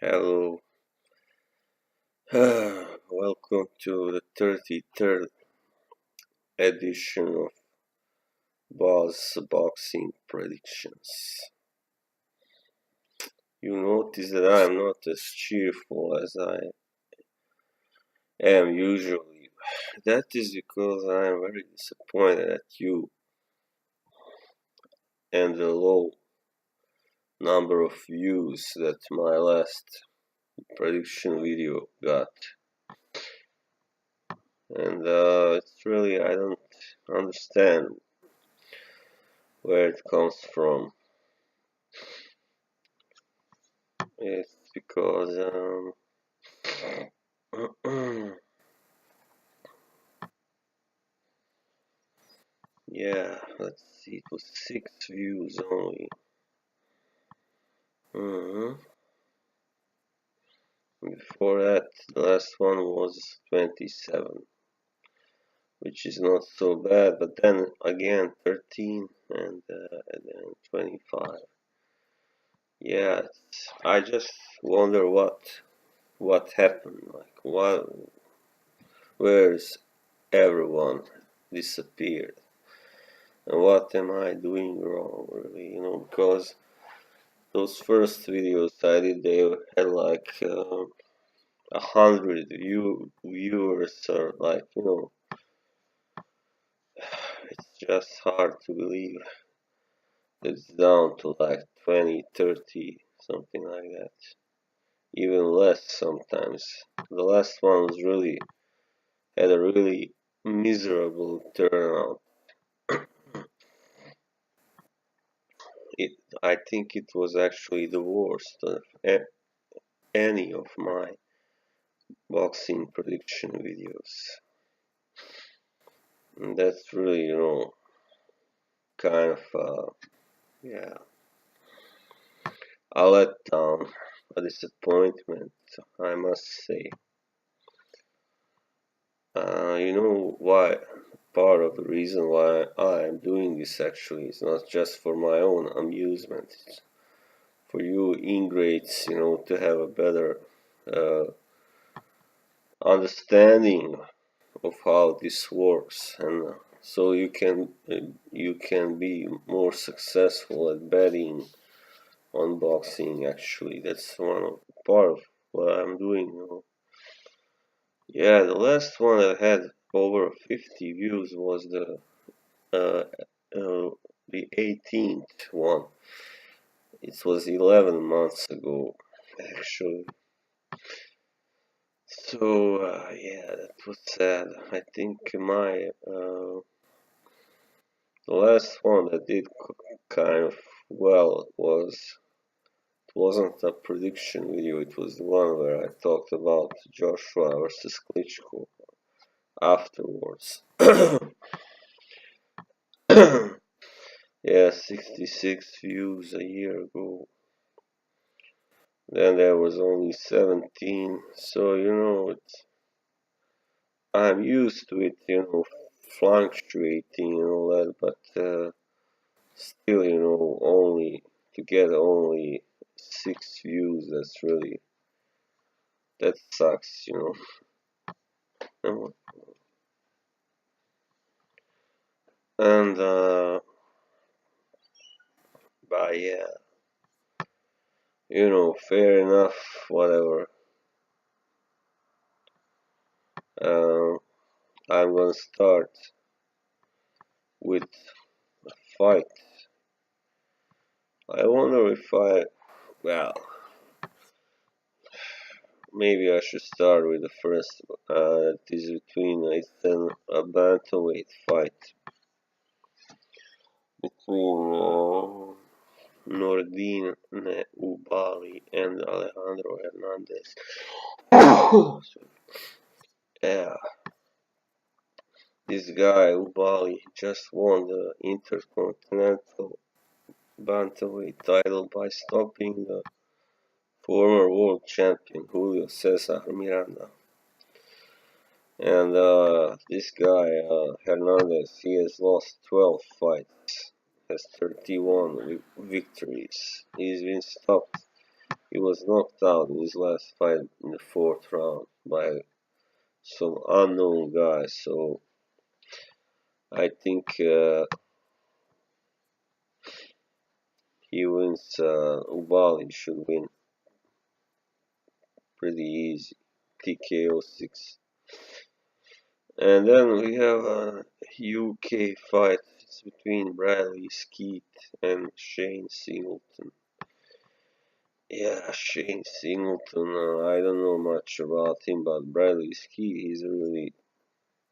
Hello, welcome to the 33rd edition of Buzz Boxing Predictions. You notice that I am not as cheerful as I am usually. That is because I am very disappointed at you and the low number of views that my last prediction video got. And it's really, I don't understand where it comes from. It's because yeah, let's see, it was 6 views only. Before that, the last one was 27, which is not so bad, but then again 13 and then 25. Yeah, I just wonder what happened. Like, where's everyone disappeared? And what am I doing wrong, really? Because those first videos I did, they had like 100 viewers, or like, it's just hard to believe it's down to like 20, 30, something like that. Even less sometimes. The last one was had a really miserable turnout. I think it was actually the worst of any of my boxing prediction videos. And that's really, kind of, yeah, a letdown, a disappointment, I must say. You know why? Part of the reason why I am doing this actually is not just for my own amusement. It's for you ingrates, to have a better uh, understanding of how this works, and so you can be more successful at betting on boxing. Actually, that's part of what I'm doing. Yeah, the last one that had over 50 views was uh, the 18th one. It was 11 months ago, actually. So yeah, that was sad. I think the last one that did kind of well wasn't a prediction video. It was the one where I talked about Joshua versus Klitschko afterwards. Yeah, 66 views a year ago. Then there was only 17. So I'm used to it, fluctuating and all that, but still, only to get only 6 views. That sucks. And but yeah, fair enough. Whatever. Um, I'm gonna start with a fight. I wonder if well, maybe I should start with the first. It is it's a bantamweight fight between Nordine Ubali and Alejandro Hernandez. Yeah, this guy Ubali just won the Intercontinental Bantamweight title by stopping the former world champion Julio Cesar Miranda. And this guy Hernandez, he has lost 12 fights, has 31 victories. He's been stopped He was knocked out in his last fight in the fourth round by some unknown guy. So I think he wins. Ubali should win pretty easy. TKO 6. And then we have a UK fight. It's between Bradley Skeet and Shane Singleton. Yeah, Shane Singleton. I don't know much about him, but Bradley Skeet, he's a really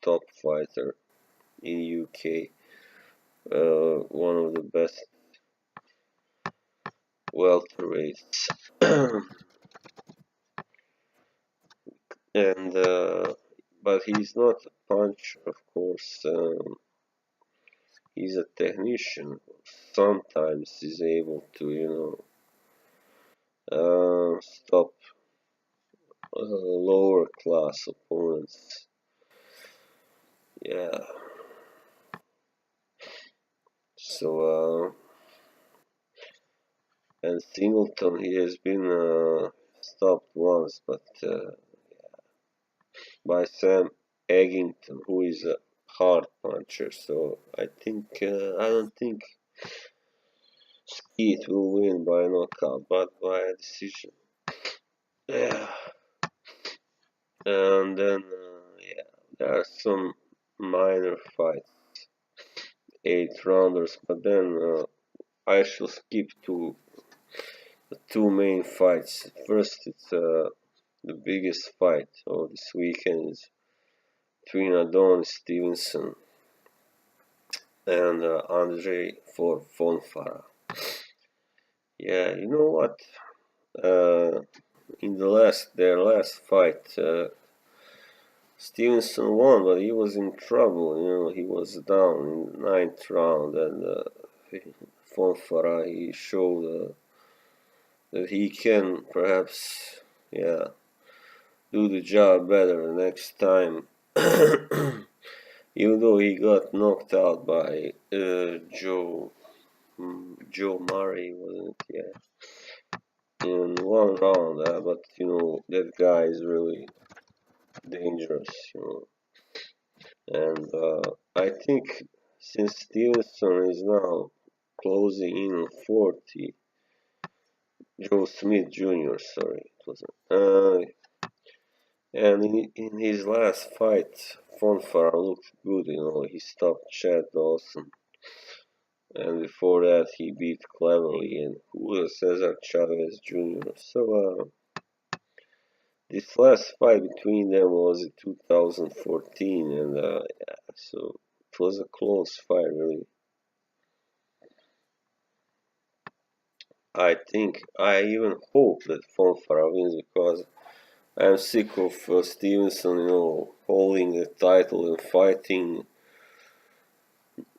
top fighter in UK. One of the best welterweights. and But he's not a puncher, of course. He's a technician. Sometimes he's able to, stop lower class opponents. Yeah. So, and Singleton, he has been stopped once, but by Sam Eggington, who is a hard puncher. So I don't think Skeet will win by knockout, but by a decision. Yeah. And then, yeah, there are some minor fights, 8 rounders, but then I shall skip to the two main fights. First, it's the biggest fight of this weekend is between Adonis Stevenson and Andre for Fonfara. Yeah, you know what? In their last fight, Stevenson won, but he was in trouble. He was down in the ninth round, and Fonfara he showed that he can perhaps, yeah, do the job better next time. Even though he got knocked out by Joe Murray, wasn't it? Yeah, in one round. But that guy is really dangerous. And I think since Stevenson is now closing in on 40, Joe Smith Jr. Sorry, it wasn't. And in his last fight, Fonfara looked good. He stopped Chad Dawson, and before that he beat Cleverly and Julio Cesar Chavez Jr. So this last fight between them was in 2014, and yeah, so it was a close fight, really. I even hope that Fonfara wins because I'm sick of Stevenson, holding the title and fighting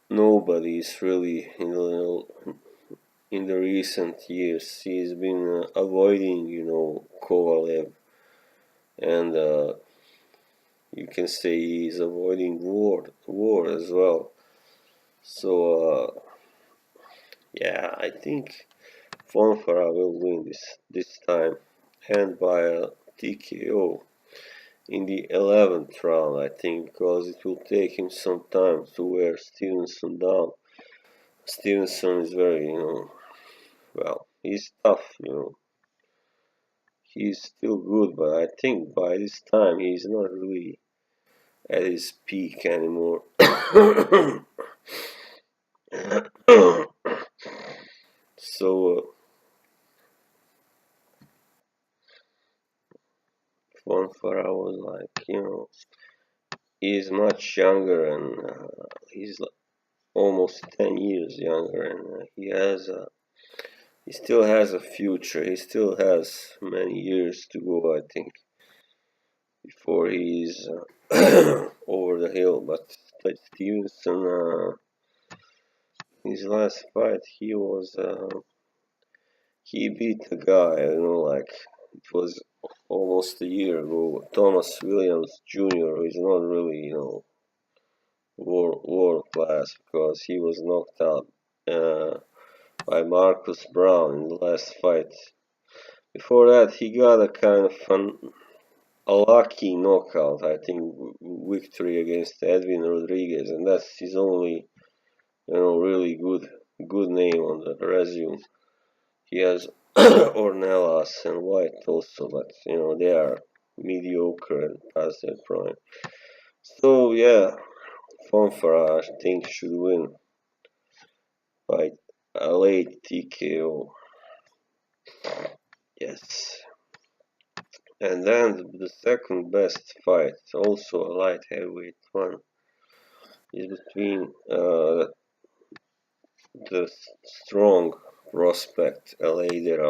nobody is really in the recent years. He's been avoiding, Kovalev, and you can say he's avoiding war as well. So yeah, I think Fonfara will win this time, and by a TKO in the 11th round, I think, because it will take him some time to wear Stevenson down. Stevenson is very, well, he's tough, He's still good, but I think by this time he's not really at his peak anymore. So, Fonfara was like, he's much younger and he's almost 10 years younger, and he still has a future. He still has many years to go, I think, before he's over the hill. But Stevenson, his last fight, he beat a guy, like it was almost a year ago, Thomas Williams Jr., who is not really, world class because he was knocked out by Marcus Brown in the last fight Before that, he got a kind of a lucky knockout, I think, victory against Edwin Rodriguez, and that's his only, really good name on the resume. He has Ornelas and White also, but they are mediocre and past their prime. So yeah, Fonfara I think should win by a late TKO. Yes. And then the second best fight, also a light heavyweight one, is between the strong prospect Eleider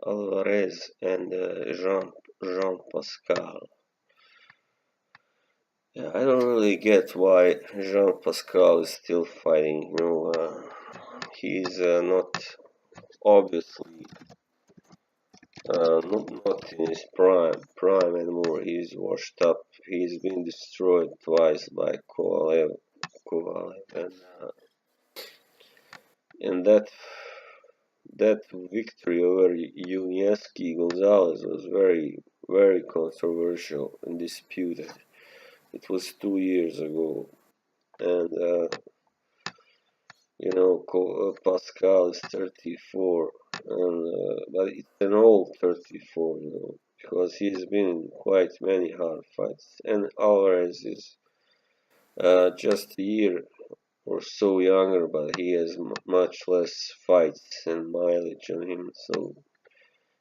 Alvarez and Jean Pascal. Yeah, I don't really get why Jean Pascal is still fighting. He's not obviously not in his prime anymore. He's washed up. He's been destroyed twice by Kovalev, and that victory over Yunieski Gonzalez was very very controversial and disputed. It was 2 years ago, and Pascal is 34, and but it's an old 34, because he's been in quite many hard fights. And Alvarez is just a year or so younger, but he has much less fights and mileage on him. So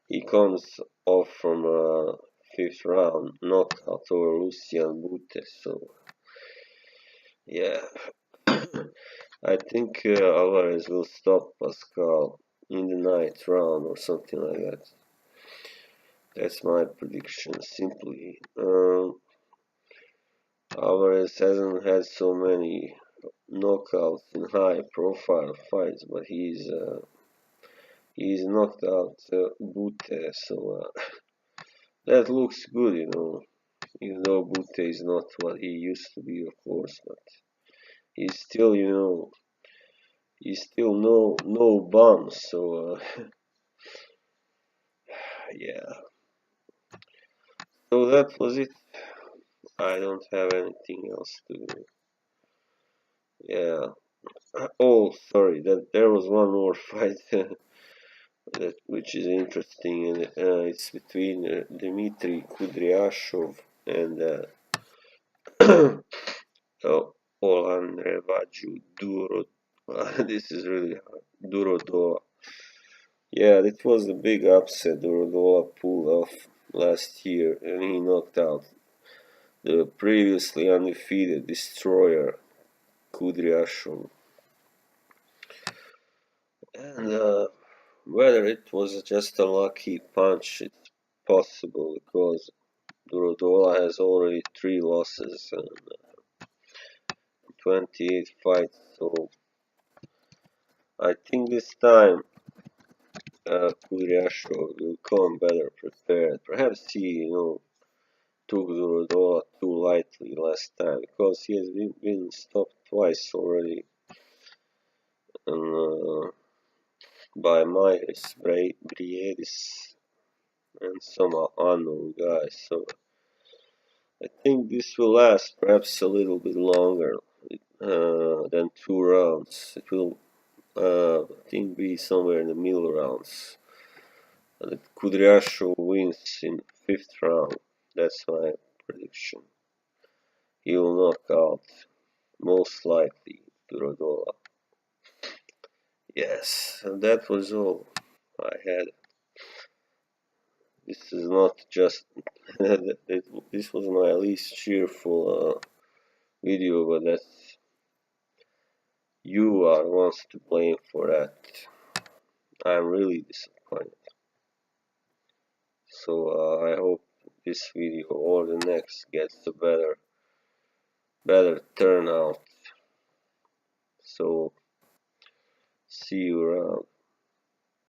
he comes off from a fifth round knockout over Lucian Bute. So yeah. I think Alvarez will stop Pascal in the ninth round or something like that. That's my prediction, simply. Alvarez hasn't had so many knockouts in high-profile fights, but he's knocked out Bute, so that looks good, Even though Bute is not what he used to be, of course, but he's still, he's still no bum, so yeah. So that was it. I don't have anything else to do. Yeah. Oh, sorry. That there was one more fight which is interesting, and it's between Dmitry Kudryashov and Olan Revaju Duro. This is really hard. Durodola. Yeah, that was the big upset Durodola pulled off last year, and he knocked out the previously undefeated destroyer Kudryashov. And whether it was just a lucky punch, it's possible because Durodola has already 3 losses and 28 fights. So I think this time Kudryashov will come better prepared. Perhaps he, took Durodola too lightly last time because he has been stopped twice already. And by Myers, Briedis, and some unknown guys. So I think this will last perhaps a little bit longer than 2 rounds. It will, I think, be somewhere in the middle rounds. And Kudryashov wins in 5th round. That's my prediction. He will knock out, most likely, Durodola. Yes, and that was all I had. This is not just this was my least cheerful video, but that's you are the ones to blame for that. I'm really disappointed. So I hope this video or the next gets a better turnout. So see you around.